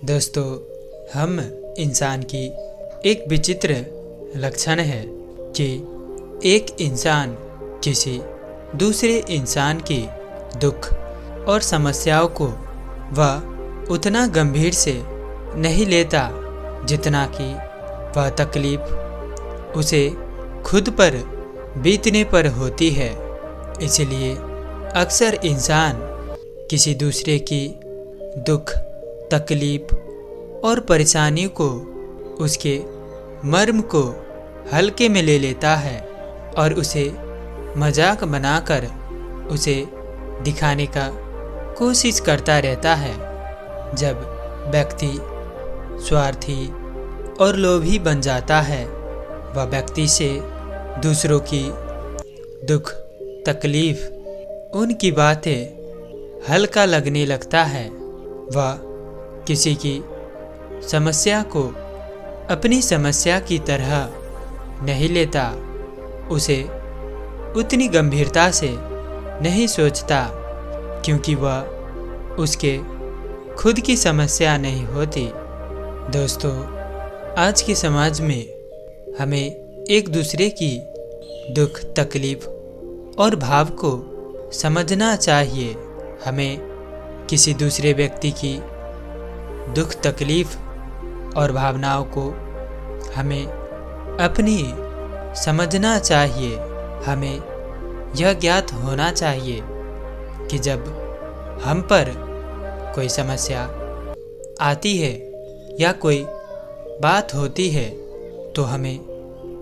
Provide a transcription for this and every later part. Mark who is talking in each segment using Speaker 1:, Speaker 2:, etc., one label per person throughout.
Speaker 1: दोस्तों, हम इंसान की एक विचित्र लक्षण है कि एक इंसान किसी दूसरे इंसान की दुख और समस्याओं को वह उतना गंभीर से नहीं लेता जितना कि वह तकलीफ उसे खुद पर बीतने पर होती है। इसलिए अक्सर इंसान किसी दूसरे की दुख, तकलीफ और परेशानी को, उसके मर्म को हल्के में ले लेता है और उसे मजाक बनाकर उसे दिखाने का कोशिश करता रहता है। जब व्यक्ति स्वार्थी और लोभी बन जाता है, वह व्यक्ति से दूसरों की दुख, तकलीफ, उनकी बातें हल्का लगने लगता है। वह किसी की समस्या को अपनी समस्या की तरह नहीं लेता, उसे उतनी गंभीरता से नहीं सोचता, क्योंकि वह उसके खुद की समस्या नहीं होती। दोस्तों, आज के समाज में हमें एक दूसरे की दुख, तकलीफ और भाव को समझना चाहिए। हमें किसी दूसरे व्यक्ति की दुख, तकलीफ और भावनाओं को हमें अपनी समझना चाहिए। हमें यह ज्ञात होना चाहिए कि जब हम पर कोई समस्या आती है या कोई बात होती है तो हमें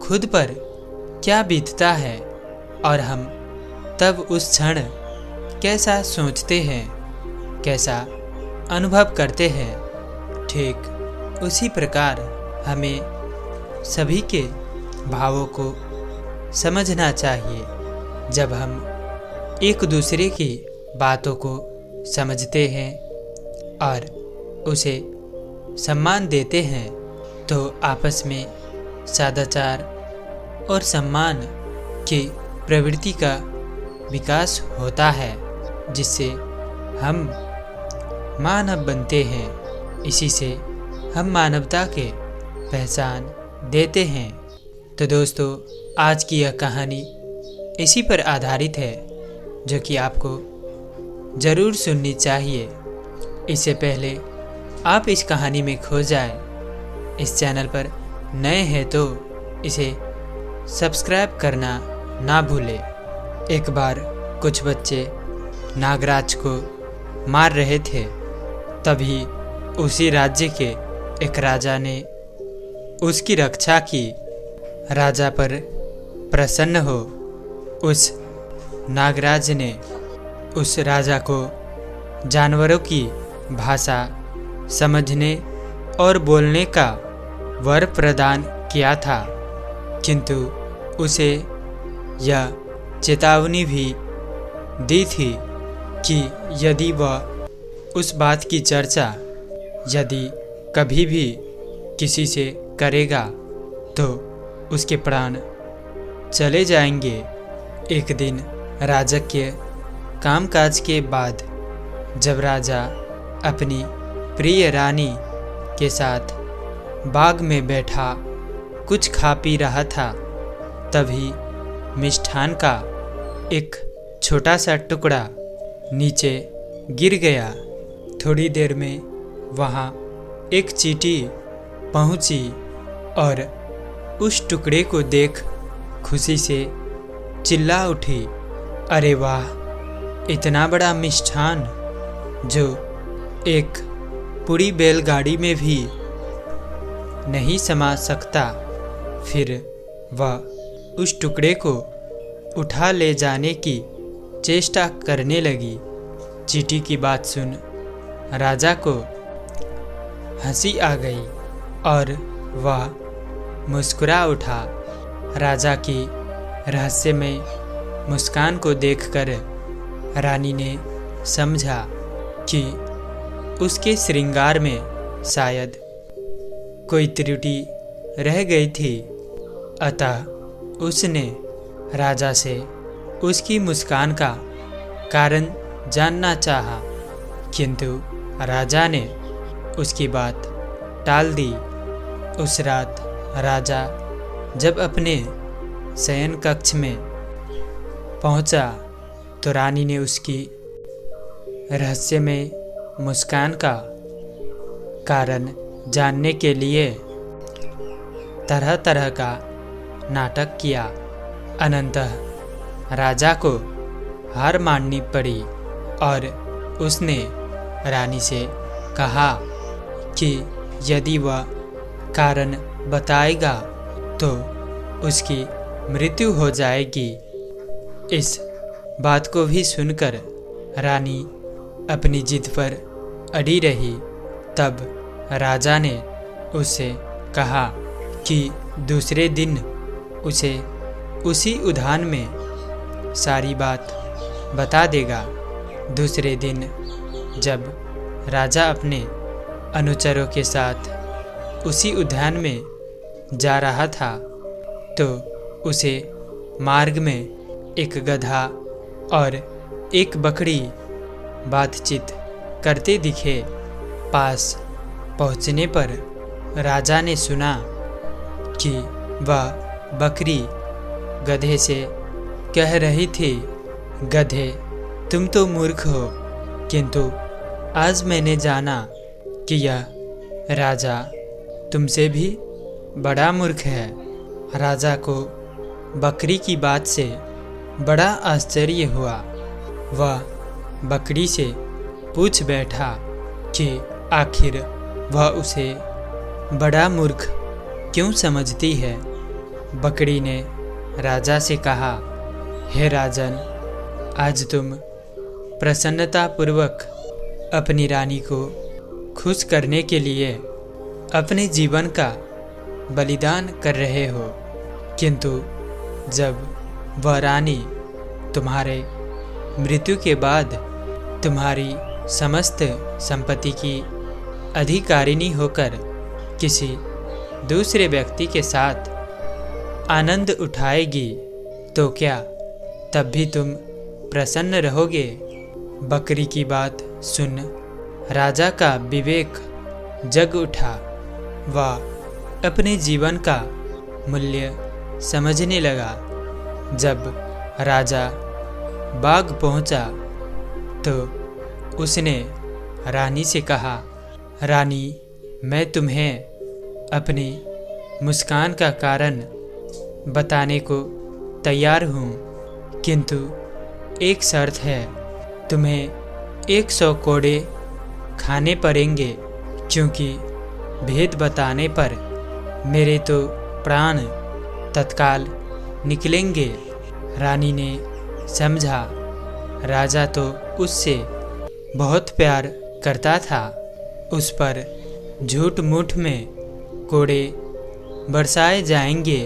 Speaker 1: खुद पर क्या बीतता है और हम तब उस क्षण कैसा सोचते हैं, कैसा अनुभव करते हैं। ठीक उसी प्रकार हमें सभी के भावों को समझना चाहिए। जब हम एक दूसरे की बातों को समझते हैं और उसे सम्मान देते हैं तो आपस में सदाचार और सम्मान की प्रवृत्ति का विकास होता है, जिससे हम मानव बनते हैं। इसी से हम मानवता के पहचान देते हैं। तो दोस्तों, आज की यह कहानी इसी पर आधारित है, जो कि आपको ज़रूर सुननी चाहिए। इससे पहले आप इस कहानी में खो जाएं। इस चैनल पर नए हैं तो इसे सब्सक्राइब करना ना भूलें। एक बार कुछ बच्चे नागराज को मार रहे थे। तभी उसी राज्य के एक राजा ने उसकी रक्षा की। राजा पर प्रसन्न हो उस नागराज ने उस राजा को जानवरों की भाषा समझने और बोलने का वर प्रदान किया था, किंतु उसे यह चेतावनी भी दी थी कि यदि वह उस बात की चर्चा यदि कभी भी किसी से करेगा तो उसके प्राण चले जाएंगे। एक दिन राजकीय कामकाज के बाद जब राजा अपनी प्रिय रानी के साथ बाग में बैठा कुछ खा पी रहा था, तभी मिष्ठान का एक छोटा सा टुकड़ा नीचे गिर गया। थोड़ी देर में वहाँ एक चींटी पहुँची और उस टुकड़े को देख खुशी से चिल्ला उठी, अरे वाह, इतना बड़ा मिष्ठान जो एक पूरी बैलगाड़ी में भी नहीं समा सकता। फिर वह उस टुकड़े को उठा ले जाने की चेष्टा करने लगी। चींटी की बात सुन राजा को हंसी आ गई और वह मुस्कुरा उठा। राजा की रहस्यमय मुस्कान को देखकर रानी ने समझा कि उसके श्रृंगार में शायद कोई त्रुटि रह गई थी। अतः उसने राजा से उसकी मुस्कान का कारण जानना चाहा, किंतु राजा ने उसकी बात टाल दी। उस रात राजा जब अपने शयन कक्ष में पहुंचा तो रानी ने उसकी रहस्यमय मुस्कान का कारण जानने के लिए तरह तरह का नाटक किया। अनंतः राजा को हार माननी पड़ी और उसने रानी से कहा कि यदि वह कारण बताएगा तो उसकी मृत्यु हो जाएगी। इस बात को भी सुनकर रानी अपनी जिद पर अड़ी रही। तब राजा ने उससे कहा कि दूसरे दिन उसे उसी उद्यान में सारी बात बता देगा। दूसरे दिन जब राजा अपने अनुचरों के साथ उसी उद्यान में जा रहा था तो उसे मार्ग में एक गधा और एक बकरी बातचीत करते दिखे। पास पहुंचने पर राजा ने सुना कि वह बकरी गधे से कह रही थी, गधे तुम तो मूर्ख हो, किंतु आज मैंने जाना कि यह राजा तुमसे भी बड़ा मूर्ख है। राजा को बकरी की बात से बड़ा आश्चर्य हुआ। वह बकरी से पूछ बैठा कि आखिर वह उसे बड़ा मूर्ख क्यों समझती है। बकरी ने राजा से कहा, हे राजन, आज तुम प्रसन्नतापूर्वक अपनी रानी को खुश करने के लिए अपने जीवन का बलिदान कर रहे हो, किंतु जब वह रानी तुम्हारे मृत्यु के बाद तुम्हारी समस्त संपत्ति की अधिकारिणी होकर किसी दूसरे व्यक्ति के साथ आनंद उठाएगी तो क्या तब भी तुम प्रसन्न रहोगे। बकरी की बात सुन राजा का विवेक जग उठा। वह अपने जीवन का मूल्य समझने लगा। जब राजा बाग पहुंचा तो उसने रानी से कहा, रानी, मैं तुम्हें अपनी मुस्कान का कारण बताने को तैयार हूँ, किंतु एक शर्त है, तुम्हें 100 कोड़े खाने पड़ेंगे, क्योंकि भेद बताने पर मेरे तो प्राण तत्काल निकलेंगे। रानी ने समझा राजा तो उससे बहुत प्यार करता था, उस पर झूठ मूठ में कोड़े बरसाए जाएंगे,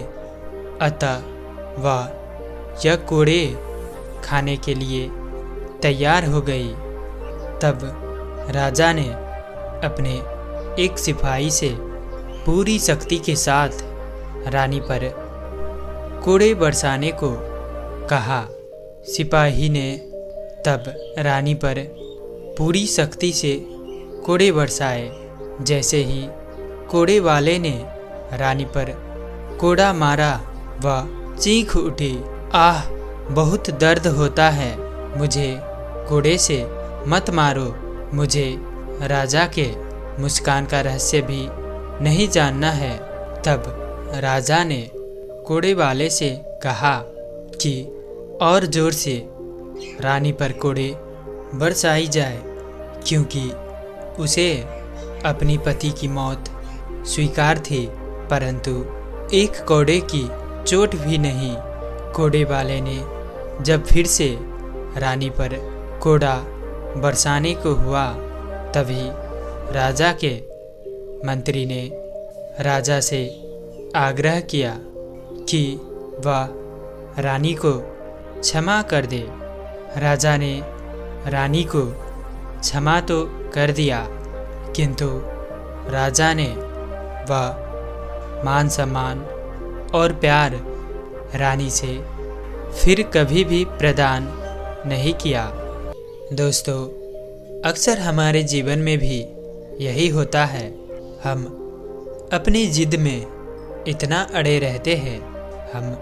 Speaker 1: अतः वह यह कोड़े खाने के लिए तैयार हो गई। तब राजा ने अपने एक सिपाही से पूरी शक्ति के साथ रानी पर कोड़े बरसाने को कहा। सिपाही ने तब रानी पर पूरी शक्ति से कोड़े बरसाए। जैसे ही कोड़े वाले ने रानी पर कोड़ा मारा, वह चीख उठी, आह, बहुत दर्द होता है, मुझे कोड़े से मत मारो, मुझे राजा के मुस्कान का रहस्य भी नहीं जानना है। तब राजा ने कोड़े वाले से कहा कि और जोर से रानी पर कोड़े बरसाई जाए, क्योंकि उसे अपनी पति की मौत स्वीकार थी, परंतु एक कोड़े की चोट भी नहीं। कोड़े वाले ने जब फिर से रानी पर कोड़ा बरसाने को हुआ, तभी राजा के मंत्री ने राजा से आग्रह किया कि वह रानी को क्षमा कर दे। राजा ने रानी को क्षमा तो कर दिया, किंतु राजा ने वह मान सम्मान और प्यार रानी से फिर कभी भी प्रदान नहीं किया। दोस्तों, अक्सर हमारे जीवन में भी यही होता है, हम अपनी जिद में इतना अड़े रहते हैं, हम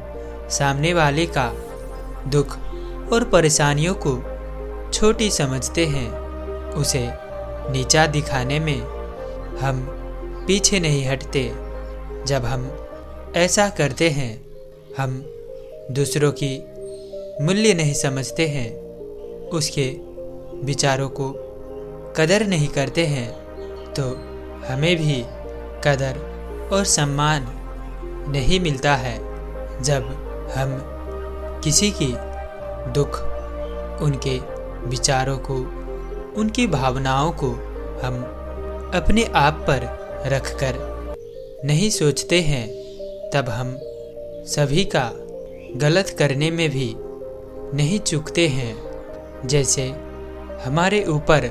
Speaker 1: सामने वाले का दुख और परेशानियों को छोटी समझते हैं, उसे नीचा दिखाने में हम पीछे नहीं हटते। जब हम ऐसा करते हैं, हम दूसरों की मूल्य नहीं समझते हैं, उसके विचारों को कदर नहीं करते हैं, तो हमें भी कदर और सम्मान नहीं मिलता है। जब हम किसी की दुख, उनके विचारों को, उनकी भावनाओं को हम अपने आप पर रखकर नहीं सोचते हैं, तब हम सभी का गलत करने में भी नहीं चूकते हैं। जैसे हमारे ऊपर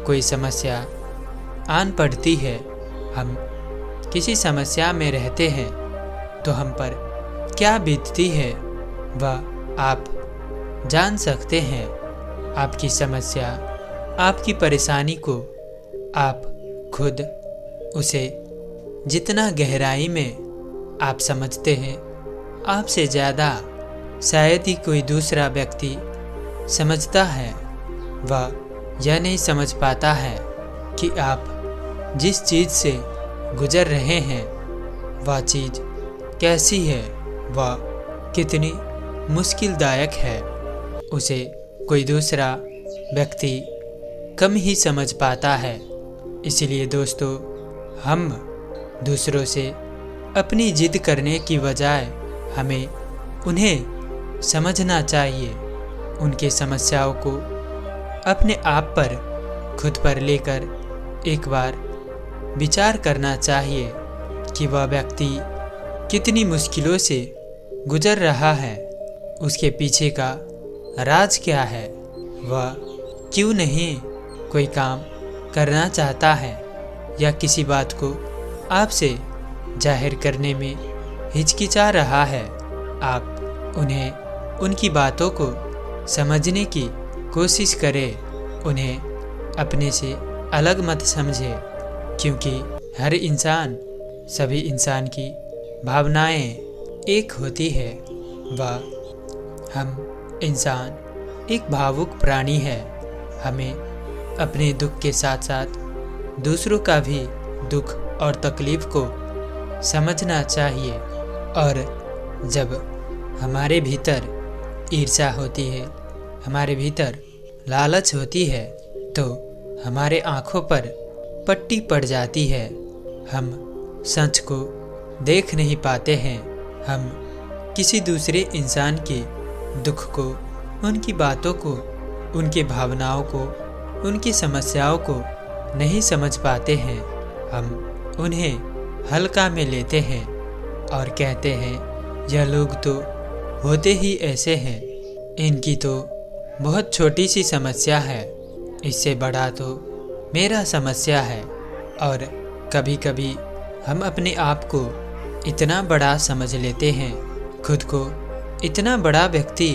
Speaker 1: कोई समस्या आन पड़ती है, हम किसी समस्या में रहते हैं, तो हम पर क्या बीतती है वह आप जान सकते हैं। आपकी समस्या, आपकी परेशानी को आप खुद उसे जितना गहराई में आप समझते हैं, आपसे ज़्यादा शायद ही कोई दूसरा व्यक्ति समझता है। वह यह नहीं समझ पाता है कि आप जिस चीज़ से गुजर रहे हैं वह चीज़ कैसी है, वह कितनी मुश्किलदायक है। उसे कोई दूसरा व्यक्ति कम ही समझ पाता है। इसलिए दोस्तों, हम दूसरों से अपनी जिद करने की बजाय हमें उन्हें समझना चाहिए, उनके समस्याओं को अपने आप पर, खुद पर लेकर एक बार विचार करना चाहिए कि वह व्यक्ति कितनी मुश्किलों से गुजर रहा है, उसके पीछे का राज क्या है, वह क्यों नहीं कोई काम करना चाहता है या किसी बात को आपसे जाहिर करने में हिचकिचा रहा है। आप उन्हें उनकी बातों को समझने की कोशिश करें, उन्हें अपने से अलग मत समझें, क्योंकि हर इंसान, सभी इंसान की भावनाएं एक होती है। वह हम इंसान एक भावुक प्राणी है। हमें अपने दुख के साथ साथ दूसरों का भी दुख और तकलीफ को समझना चाहिए। और जब हमारे भीतर ईर्ष्या होती है, हमारे भीतर लालच होती है, तो हमारे आँखों पर पट्टी पड़ जाती है। हम सच को देख नहीं पाते हैं। हम किसी दूसरे इंसान के दुख को, उनकी बातों को, उनकी भावनाओं को, उनकी समस्याओं को नहीं समझ पाते हैं। हम उन्हें हल्का में लेते हैं और कहते हैं, यह लोग तो होते ही ऐसे हैं, इनकी तो बहुत छोटी सी समस्या है, इससे बड़ा तो मेरा समस्या है। और कभी कभी हम अपने आप को इतना बड़ा समझ लेते हैं, खुद को इतना बड़ा व्यक्ति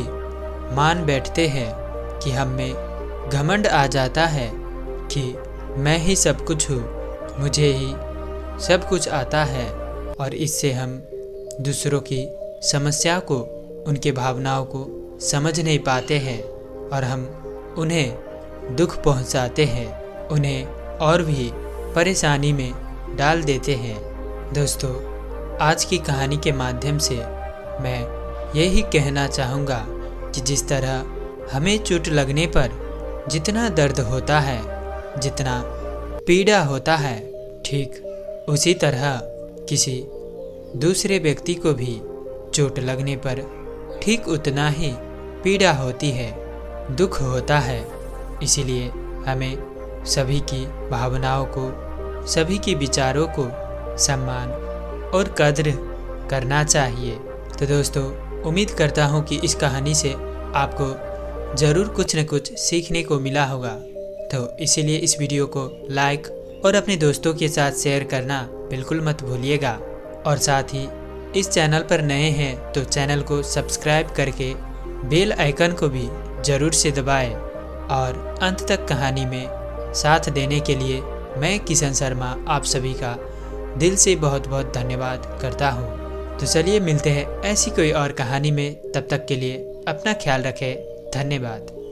Speaker 1: मान बैठते हैं कि हम में घमंड आ जाता है कि मैं ही सब कुछ हूँ, मुझे ही सब कुछ आता है। और इससे हम दूसरों की समस्या को, उनके भावनाओं को समझ नहीं पाते हैं और हम उन्हें दुख पहुंचाते हैं, उन्हें और भी परेशानी में डाल देते हैं। दोस्तों, आज की कहानी के माध्यम से मैं यही कहना चाहूँगा कि जिस तरह हमें चोट लगने पर जितना दर्द होता है, जितना पीड़ा होता है, ठीक उसी तरह किसी दूसरे व्यक्ति को भी चोट लगने पर ठीक उतना ही पीड़ा होती है, दुख होता है। इसीलिए हमें सभी की भावनाओं को, सभी के विचारों को सम्मान और कद्र करना चाहिए। तो दोस्तों, उम्मीद करता हूँ कि इस कहानी से आपको ज़रूर कुछ न कुछ सीखने को मिला होगा। तो इसीलिए इस वीडियो को लाइक और अपने दोस्तों के साथ शेयर करना बिल्कुल मत भूलिएगा। और साथ ही इस चैनल पर नए हैं तो चैनल को सब्सक्राइब करके बेल आइकन को भी ज़रूर से दबाएं। और अंत तक कहानी में साथ देने के लिए मैं किशन शर्मा आप सभी का दिल से बहुत बहुत धन्यवाद करता हूँ। तो चलिए मिलते हैं ऐसी कोई और कहानी में, तब तक के लिए अपना ख्याल रखें। धन्यवाद।